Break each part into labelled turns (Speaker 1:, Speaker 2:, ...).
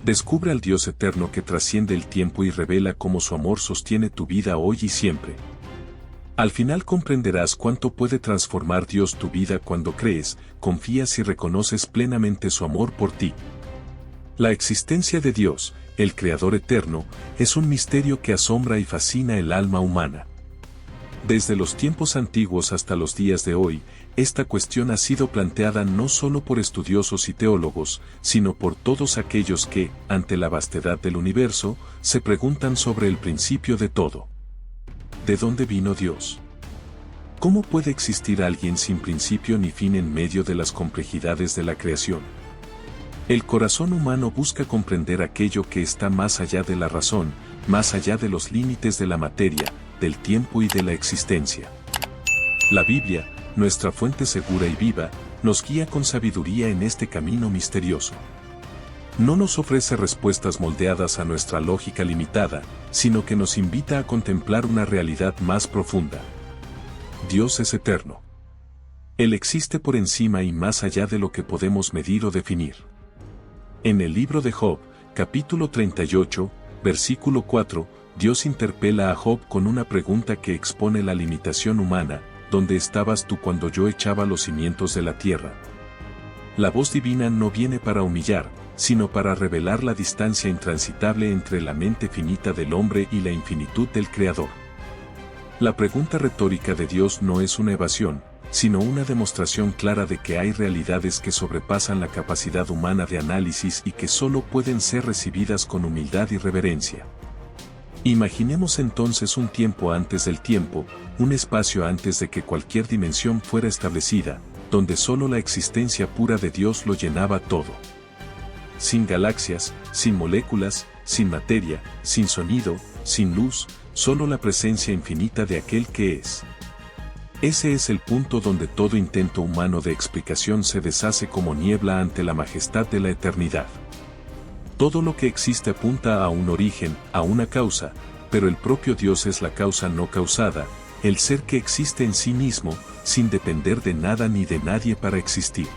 Speaker 1: Descubre al Dios eterno que trasciende el tiempo y revela cómo su amor sostiene tu vida hoy y siempre. Al final comprenderás cuánto puede transformar Dios tu vida cuando crees, confías y reconoces plenamente su amor por ti. La existencia de Dios, el Creador eterno, es un misterio que asombra y fascina el alma humana. Desde los tiempos antiguos hasta los días de hoy, esta cuestión ha sido planteada no solo por estudiosos y teólogos, sino por todos aquellos que, ante la vastedad del universo, se preguntan sobre el principio de todo. ¿De dónde vino Dios? ¿Cómo puede existir alguien sin principio ni fin en medio de las complejidades de la creación? El corazón humano busca comprender aquello que está más allá de la razón, más allá de los límites de la materia, del tiempo y de la existencia. La Biblia, nuestra fuente segura y viva, nos guía con sabiduría en este camino misterioso. No nos ofrece respuestas moldeadas a nuestra lógica limitada, sino que nos invita a contemplar una realidad más profunda. Dios es eterno. Él existe por encima y más allá de lo que podemos medir o definir. En el libro de Job, capítulo 38, versículo 4, Dios interpela a Job con una pregunta que expone la limitación humana: ¿dónde estabas tú cuando yo echaba los cimientos de la tierra? La voz divina no viene para humillar, sino para revelar la distancia intransitable entre la mente finita del hombre y la infinitud del Creador. La pregunta retórica de Dios no es una evasión, sino una demostración clara de que hay realidades que sobrepasan la capacidad humana de análisis y que solo pueden ser recibidas con humildad y reverencia. Imaginemos entonces un tiempo antes del tiempo, un espacio antes de que cualquier dimensión fuera establecida, donde solo la existencia pura de Dios lo llenaba todo. Sin galaxias, sin moléculas, sin materia, sin sonido, sin luz, solo la presencia infinita de aquel que es. Ese es el punto donde todo intento humano de explicación se deshace como niebla ante la majestad de la eternidad. Todo lo que existe apunta a un origen, a una causa, pero el propio Dios es la causa no causada, el ser que existe en sí mismo, sin depender de nada ni de nadie para existir.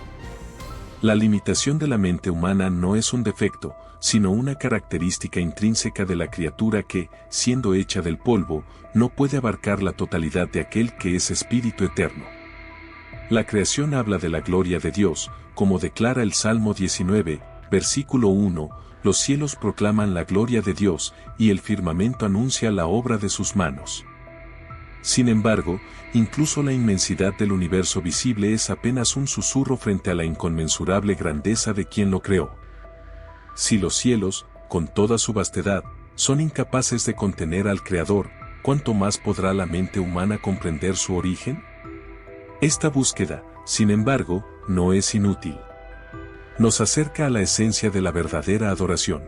Speaker 1: La limitación de la mente humana no es un defecto, sino una característica intrínseca de la criatura que, siendo hecha del polvo, no puede abarcar la totalidad de aquel que es Espíritu eterno. La creación habla de la gloria de Dios, como declara el Salmo 19, versículo 1, los cielos proclaman la gloria de Dios, y el firmamento anuncia la obra de sus manos. Sin embargo, incluso la inmensidad del universo visible es apenas un susurro frente a la inconmensurable grandeza de quien lo creó. Si los cielos, con toda su vastedad, son incapaces de contener al Creador, ¿cuánto más podrá la mente humana comprender su origen? Esta búsqueda, sin embargo, no es inútil. Nos acerca a la esencia de la verdadera adoración.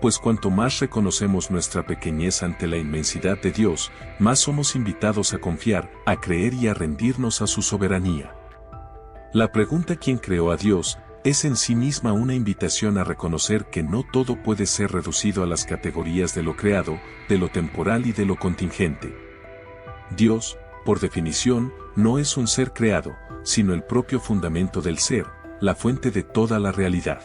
Speaker 1: Pues cuanto más reconocemos nuestra pequeñez ante la inmensidad de Dios, más somos invitados a confiar, a creer y a rendirnos a su soberanía. La pregunta ¿quién creó a Dios? Es en sí misma una invitación a reconocer que no todo puede ser reducido a las categorías de lo creado, de lo temporal y de lo contingente. Dios, por definición, no es un ser creado, sino el propio fundamento del ser, la fuente de toda la realidad.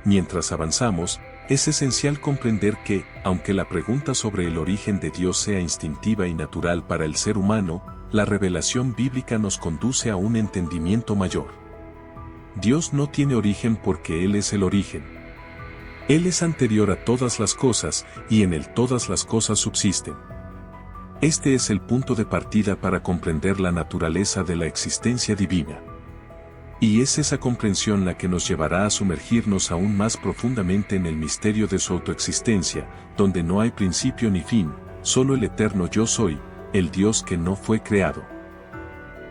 Speaker 1: Mientras avanzamos, es esencial comprender que, aunque la pregunta sobre el origen de Dios sea instintiva y natural para el ser humano, la revelación bíblica nos conduce a un entendimiento mayor. Dios no tiene origen porque Él es el origen. Él es anterior a todas las cosas, y en Él todas las cosas subsisten. Este es el punto de partida para comprender la naturaleza de la existencia divina. Y es esa comprensión la que nos llevará a sumergirnos aún más profundamente en el misterio de su autoexistencia, donde no hay principio ni fin, solo el eterno yo soy, el Dios que no fue creado.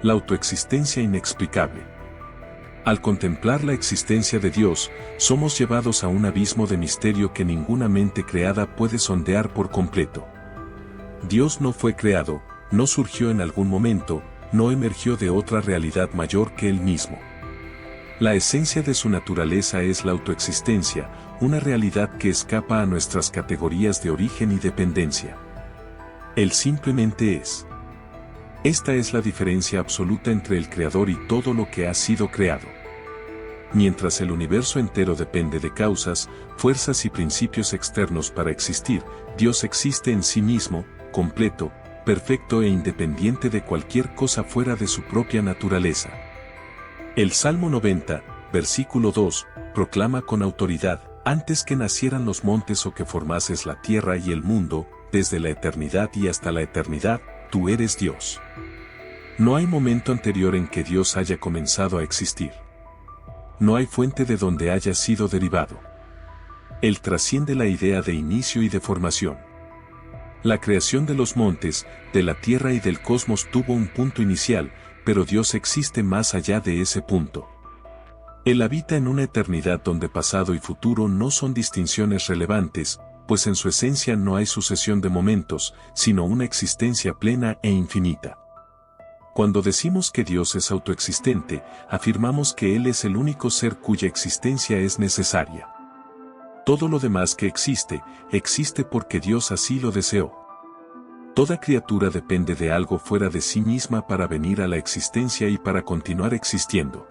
Speaker 1: La autoexistencia inexplicable. Al contemplar la existencia de Dios, somos llevados a un abismo de misterio que ninguna mente creada puede sondear por completo. Dios no fue creado, no surgió en algún momento, no emergió de otra realidad mayor que Él mismo. La esencia de su naturaleza es la autoexistencia, una realidad que escapa a nuestras categorías de origen y dependencia. Él simplemente es. Esta es la diferencia absoluta entre el Creador y todo lo que ha sido creado. mientras el universo entero depende de causas, fuerzas y principios externos para existir, Dios existe en sí mismo, completo, perfecto e independiente de cualquier cosa fuera de su propia naturaleza. El Salmo 90, versículo 2, proclama con autoridad: antes que nacieran los montes o que formases la tierra y el mundo, desde la eternidad y hasta la eternidad, tú eres Dios. No hay momento anterior en que Dios haya comenzado a existir. No hay fuente de donde haya sido derivado. Él trasciende la idea de inicio y de formación. La creación de los montes, de la tierra y del cosmos tuvo un punto inicial, pero Dios existe más allá de ese punto. Él habita en una eternidad donde pasado y futuro no son distinciones relevantes, pues en su esencia no hay sucesión de momentos, sino una existencia plena e infinita. Cuando decimos que Dios es autoexistente, afirmamos que Él es el único ser cuya existencia es necesaria. Todo lo demás que existe, existe porque Dios así lo deseó. Toda criatura depende de algo fuera de sí misma para venir a la existencia y para continuar existiendo.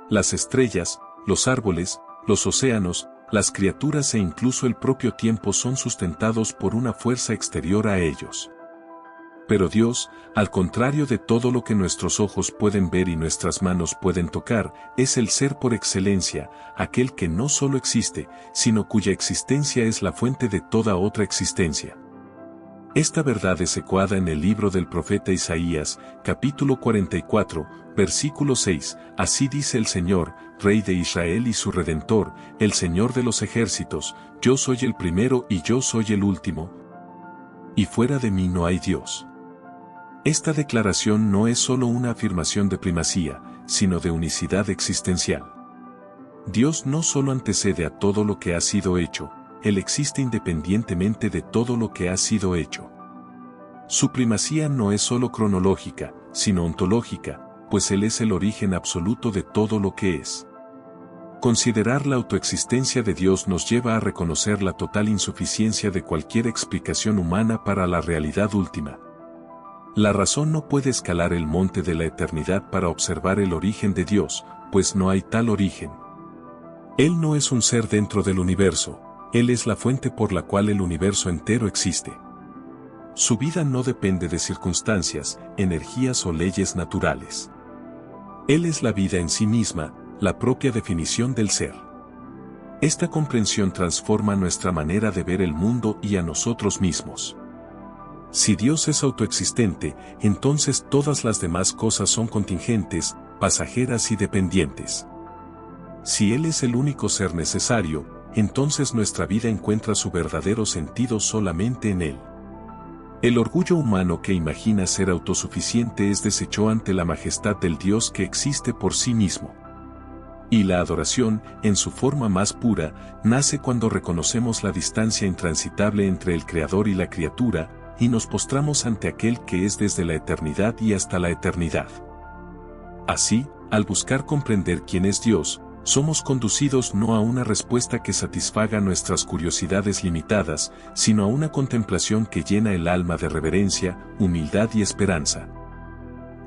Speaker 1: Las estrellas, los árboles, los océanos, las criaturas e incluso el propio tiempo son sustentados por una fuerza exterior a ellos. Pero Dios, al contrario de todo lo que nuestros ojos pueden ver y nuestras manos pueden tocar, es el ser por excelencia, aquel que no solo existe, sino cuya existencia es la fuente de toda otra existencia. Esta verdad es ecoada en el libro del profeta Isaías, capítulo 44, versículo 6, así dice el Señor, Rey de Israel y su Redentor, el Señor de los ejércitos: yo soy el primero y yo soy el último, y fuera de mí no hay Dios. Esta declaración no es solo una afirmación de primacía, sino de unicidad existencial. Dios no solo antecede a todo lo que ha sido hecho, Él existe independientemente de todo lo que ha sido hecho. Su primacía no es solo cronológica, sino ontológica, pues Él es el origen absoluto de todo lo que es. Considerar la autoexistencia de Dios nos lleva a reconocer la total insuficiencia de cualquier explicación humana para la realidad última. La razón no puede escalar el monte de la eternidad para observar el origen de Dios, pues no hay tal origen. Él no es un ser dentro del universo, Él es la fuente por la cual el universo entero existe. Su vida no depende de circunstancias, energías o leyes naturales. Él es la vida en sí misma, la propia definición del ser. Esta comprensión transforma nuestra manera de ver el mundo y a nosotros mismos. Si Dios es autoexistente, entonces todas las demás cosas son contingentes, pasajeras y dependientes. Si Él es el único ser necesario, entonces nuestra vida encuentra su verdadero sentido solamente en Él. El orgullo humano que imagina ser autosuficiente es deshecho ante la majestad del Dios que existe por sí mismo. Y la adoración, en su forma más pura, nace cuando reconocemos la distancia intransitable entre el Creador y la criatura, y nos postramos ante aquel que es desde la eternidad y hasta la eternidad. Así, al buscar comprender quién es Dios, somos conducidos no a una respuesta que satisfaga nuestras curiosidades limitadas, sino a una contemplación que llena el alma de reverencia, humildad y esperanza.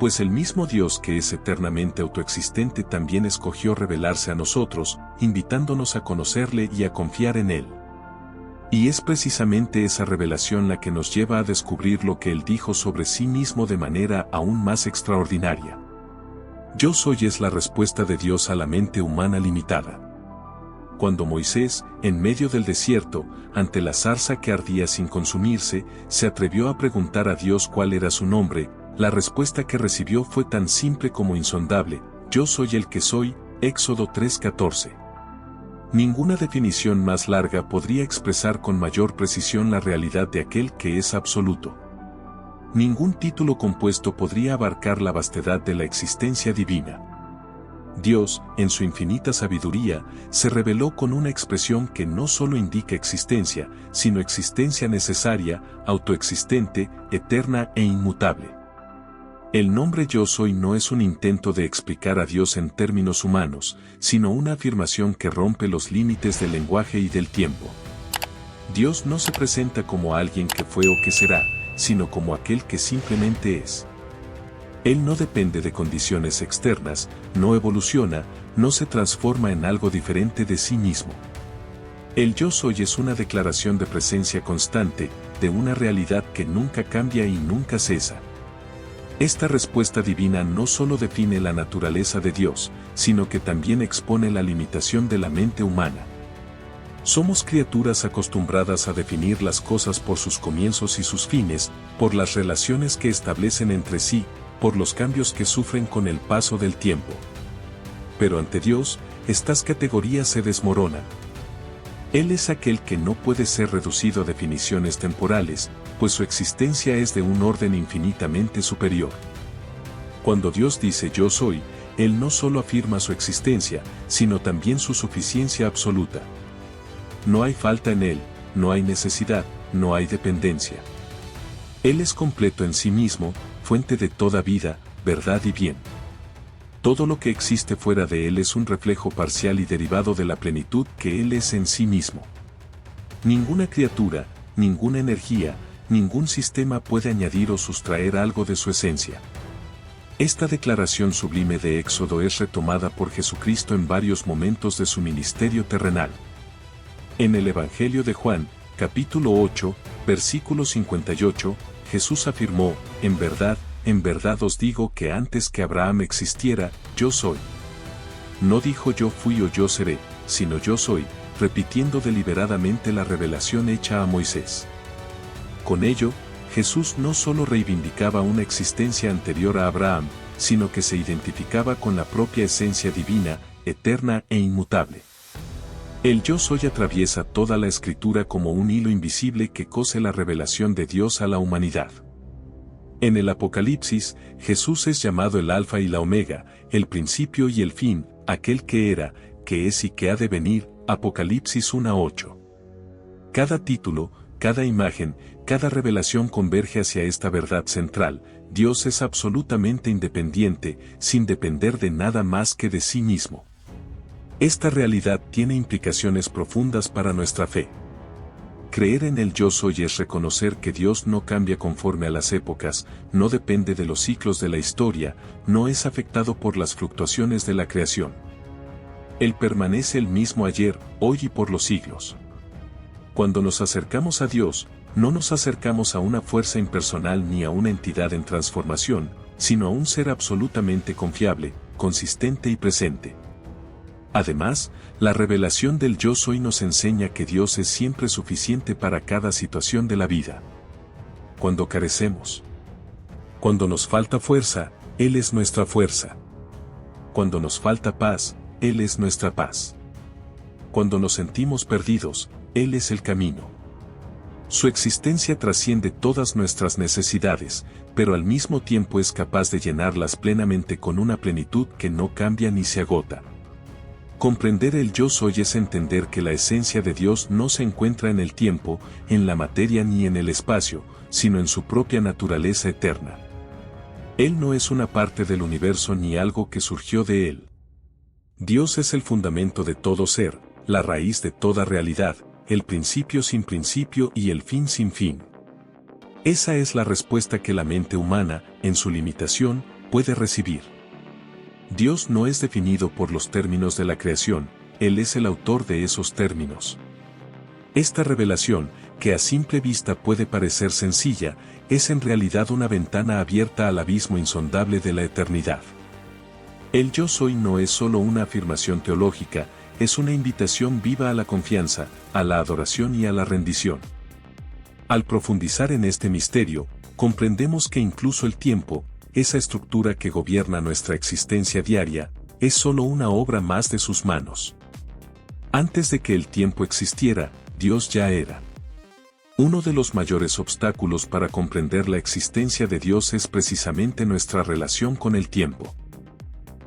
Speaker 1: Pues el mismo Dios que es eternamente autoexistente también escogió revelarse a nosotros, invitándonos a conocerle y a confiar en Él. Y es precisamente esa revelación la que nos lleva a descubrir lo que Él dijo sobre sí mismo de manera aún más extraordinaria. Yo soy es la respuesta de Dios a la mente humana limitada. Cuando Moisés, en medio del desierto, ante la zarza que ardía sin consumirse, se atrevió a preguntar a Dios cuál era su nombre, la respuesta que recibió fue tan simple como insondable: yo soy el que soy, Éxodo 3:14. Ninguna definición más larga podría expresar con mayor precisión la realidad de aquel que es absoluto. Ningún título compuesto podría abarcar la vastedad de la existencia divina. Dios, en su infinita sabiduría, se reveló con una expresión que no solo indica existencia, sino existencia necesaria, autoexistente, eterna e inmutable. El nombre Yo Soy no es un intento de explicar a Dios en términos humanos, sino una afirmación que rompe los límites del lenguaje y del tiempo. Dios no se presenta como alguien que fue o que será, sino como aquel que simplemente es. Él no depende de condiciones externas, no evoluciona, no se transforma en algo diferente de sí mismo. El yo soy es una declaración de presencia constante, de una realidad que nunca cambia y nunca cesa. Esta respuesta divina no solo define la naturaleza de Dios, sino que también expone la limitación de la mente humana. Somos criaturas acostumbradas a definir las cosas por sus comienzos y sus fines, por las relaciones que establecen entre sí, por los cambios que sufren con el paso del tiempo. Pero ante Dios, estas categorías se desmoronan. Él es aquel que no puede ser reducido a definiciones temporales, pues su existencia es de un orden infinitamente superior. Cuando Dios dice yo soy, Él no solo afirma su existencia, sino también su suficiencia absoluta. No hay falta en Él, no hay necesidad, no hay dependencia. Él es completo en sí mismo, fuente de toda vida, verdad y bien. Todo lo que existe fuera de Él es un reflejo parcial y derivado de la plenitud que Él es en sí mismo. Ninguna criatura, ninguna energía, ningún sistema puede añadir o sustraer algo de su esencia. Esta declaración sublime de Éxodo es retomada por Jesucristo en varios momentos de su ministerio terrenal. En el Evangelio de Juan, capítulo 8, versículo 58, Jesús afirmó, en verdad os digo que antes que Abraham existiera, yo soy. No dijo yo fui o yo seré, sino yo soy, repitiendo deliberadamente la revelación hecha a Moisés. Con ello, Jesús no solo reivindicaba una existencia anterior a Abraham, sino que se identificaba con la propia esencia divina, eterna e inmutable. El yo soy atraviesa toda la escritura como un hilo invisible que cose la revelación de Dios a la humanidad. En el Apocalipsis, Jesús es llamado el Alfa y la Omega, el principio y el fin, aquel que era, que es y que ha de venir, Apocalipsis 1:8. Cada título, cada imagen, cada revelación converge hacia esta verdad central: Dios es absolutamente independiente, sin depender de nada más que de sí mismo. Esta realidad tiene implicaciones profundas para nuestra fe. Creer en el yo soy es reconocer que Dios no cambia conforme a las épocas, no depende de los ciclos de la historia, no es afectado por las fluctuaciones de la creación. Él permanece el mismo ayer, hoy y por los siglos. Cuando nos acercamos a Dios, no nos acercamos a una fuerza impersonal ni a una entidad en transformación, sino a un ser absolutamente confiable, consistente y presente. Además, la revelación del yo soy nos enseña que Dios es siempre suficiente para cada situación de la vida. Cuando carecemos, cuando nos falta fuerza, Él es nuestra fuerza. Cuando nos falta paz, Él es nuestra paz. Cuando nos sentimos perdidos, Él es el camino. Su existencia trasciende todas nuestras necesidades, pero al mismo tiempo es capaz de llenarlas plenamente con una plenitud que no cambia ni se agota. Comprender el yo soy es entender que la esencia de Dios no se encuentra en el tiempo, en la materia ni en el espacio, sino en su propia naturaleza eterna. Él no es una parte del universo ni algo que surgió de él. Dios es el fundamento de todo ser, la raíz de toda realidad, el principio sin principio y el fin sin fin. Esa es la respuesta que la mente humana, en su limitación, puede recibir. Dios no es definido por los términos de la creación, Él es el autor de esos términos. Esta revelación, que a simple vista puede parecer sencilla, es en realidad una ventana abierta al abismo insondable de la eternidad. El yo soy no es solo una afirmación teológica, es una invitación viva a la confianza, a la adoración y a la rendición. Al profundizar en este misterio, comprendemos que incluso el tiempo, esa estructura que gobierna nuestra existencia diaria, es solo una obra más de sus manos. Antes de que el tiempo existiera, Dios ya era. Uno de los mayores obstáculos para comprender la existencia de Dios es precisamente nuestra relación con el tiempo.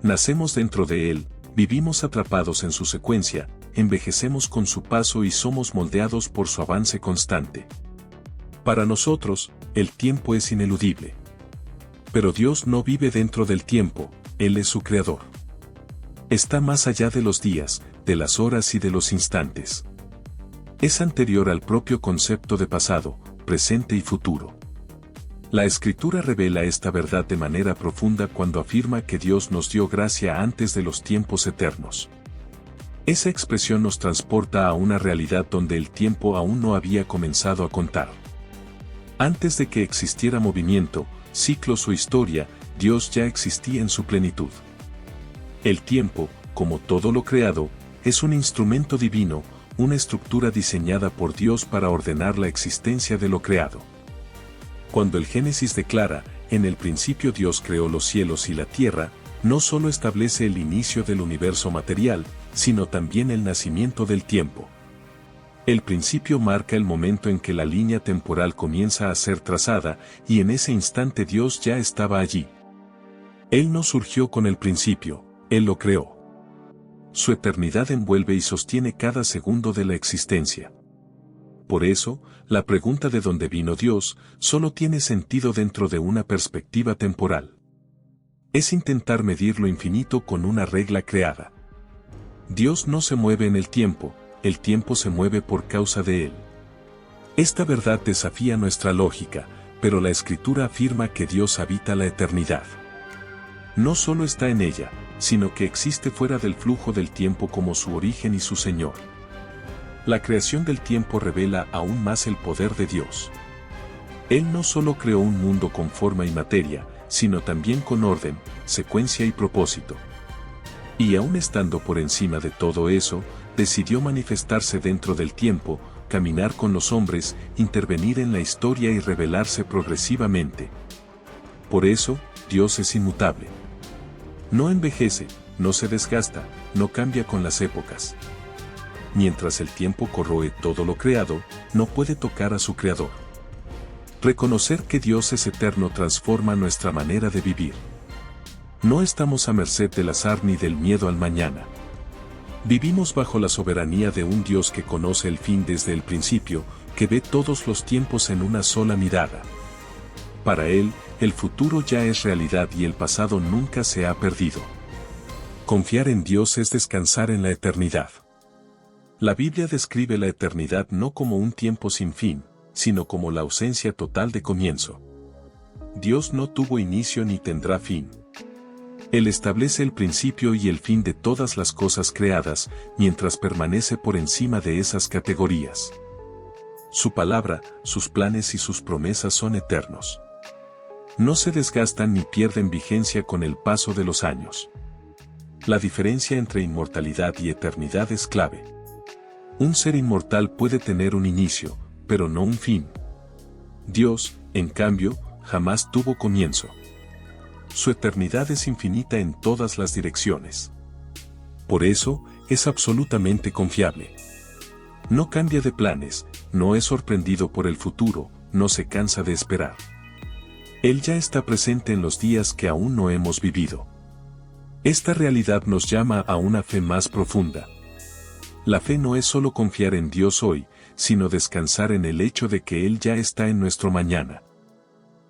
Speaker 1: Nacemos dentro de Él, vivimos atrapados en su secuencia, envejecemos con su paso y somos moldeados por su avance constante. Para nosotros, el tiempo es ineludible. Pero Dios no vive dentro del tiempo, Él es su creador. Está más allá de los días, de las horas y de los instantes. Es anterior al propio concepto de pasado, presente y futuro. La Escritura revela esta verdad de manera profunda cuando afirma que Dios nos dio gracia antes de los tiempos eternos. Esa expresión nos transporta a una realidad donde el tiempo aún no había comenzado a contar. Antes de que existiera movimiento, ciclos o historia, Dios ya existía en su plenitud. El tiempo, como todo lo creado, es un instrumento divino, una estructura diseñada por Dios para ordenar la existencia de lo creado. Cuando el Génesis declara, en el principio Dios creó los cielos y la tierra, no solo establece el inicio del universo material, sino también el nacimiento del tiempo. El principio marca el momento en que la línea temporal comienza a ser trazada, y en ese instante Dios ya estaba allí. Él no surgió con el principio, Él lo creó. Su eternidad envuelve y sostiene cada segundo de la existencia. Por eso, la pregunta de dónde vino Dios, solo tiene sentido dentro de una perspectiva temporal. Es intentar medir lo infinito con una regla creada. Dios no se mueve en el tiempo se mueve por causa de Él. Esta verdad desafía nuestra lógica, pero la Escritura afirma que Dios habita la eternidad. No solo está en ella, sino que existe fuera del flujo del tiempo como su origen y su Señor. La creación del tiempo revela aún más el poder de Dios. Él no solo creó un mundo con forma y materia, sino también con orden, secuencia y propósito. Y aún estando por encima de todo eso, decidió manifestarse dentro del tiempo, caminar con los hombres, intervenir en la historia y revelarse progresivamente. Por eso, Dios es inmutable. No envejece, no se desgasta, no cambia con las épocas. Mientras el tiempo corroe todo lo creado, no puede tocar a su creador. Reconocer que Dios es eterno transforma nuestra manera de vivir. No estamos a merced del azar ni del miedo al mañana. Vivimos bajo la soberanía de un Dios que conoce el fin desde el principio, que ve todos los tiempos en una sola mirada. Para Él, el futuro ya es realidad y el pasado nunca se ha perdido. Confiar en Dios es descansar en la eternidad. La Biblia describe la eternidad no como un tiempo sin fin, sino como la ausencia total de comienzo. Dios no tuvo inicio ni tendrá fin. Él establece el principio y el fin de todas las cosas creadas, mientras permanece por encima de esas categorías. Su palabra, sus planes y sus promesas son eternos. No se desgastan ni pierden vigencia con el paso de los años. La diferencia entre inmortalidad y eternidad es clave. Un ser inmortal puede tener un inicio, pero no un fin. Dios, en cambio, jamás tuvo comienzo. Su eternidad es infinita en todas las direcciones. Por eso, es absolutamente confiable. No cambia de planes, no es sorprendido por el futuro, no se cansa de esperar. Él ya está presente en los días que aún no hemos vivido. Esta realidad nos llama a una fe más profunda. La fe no es solo confiar en Dios hoy, sino descansar en el hecho de que Él ya está en nuestro mañana.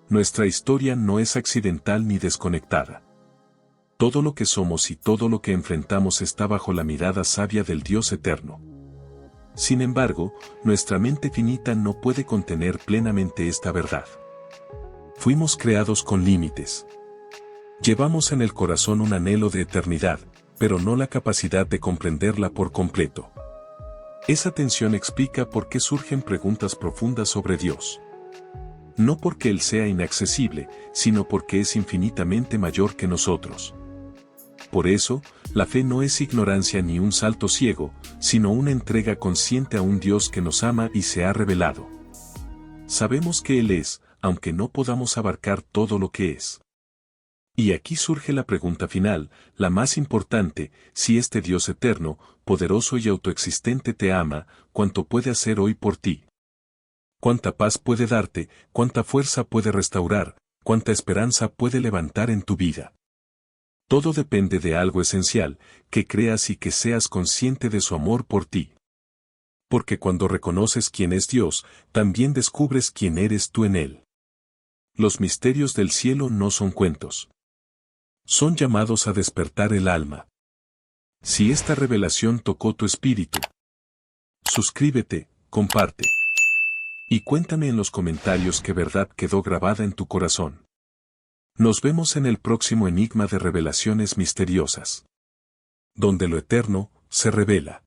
Speaker 1: Nuestra historia no es accidental ni desconectada. Todo lo que somos y todo lo que enfrentamos está bajo la mirada sabia del Dios eterno. Sin embargo, nuestra mente finita no puede contener plenamente esta verdad. Fuimos creados con límites. Llevamos en el corazón un anhelo de eternidad, pero no la capacidad de comprenderla por completo. Esa tensión explica por qué surgen preguntas profundas sobre Dios. No porque Él sea inaccesible, sino porque es infinitamente mayor que nosotros. Por eso, la fe no es ignorancia ni un salto ciego, sino una entrega consciente a un Dios que nos ama y se ha revelado. Sabemos que Él es, aunque no podamos abarcar todo lo que es. Y aquí surge la pregunta final, la más importante: si este Dios eterno, poderoso y autoexistente te ama, ¿cuánto puede hacer hoy por ti? ¿Cuánta paz puede darte, cuánta fuerza puede restaurar, cuánta esperanza puede levantar en tu vida? Todo depende de algo esencial, que creas y que seas consciente de su amor por ti. Porque cuando reconoces quién es Dios, también descubres quién eres tú en Él. Los misterios del cielo no son cuentos. Son llamados a despertar el alma. Si esta revelación tocó tu espíritu, suscríbete, comparte. Y cuéntame en los comentarios qué verdad quedó grabada en tu corazón. Nos vemos en el próximo enigma de revelaciones misteriosas, donde lo eterno se revela.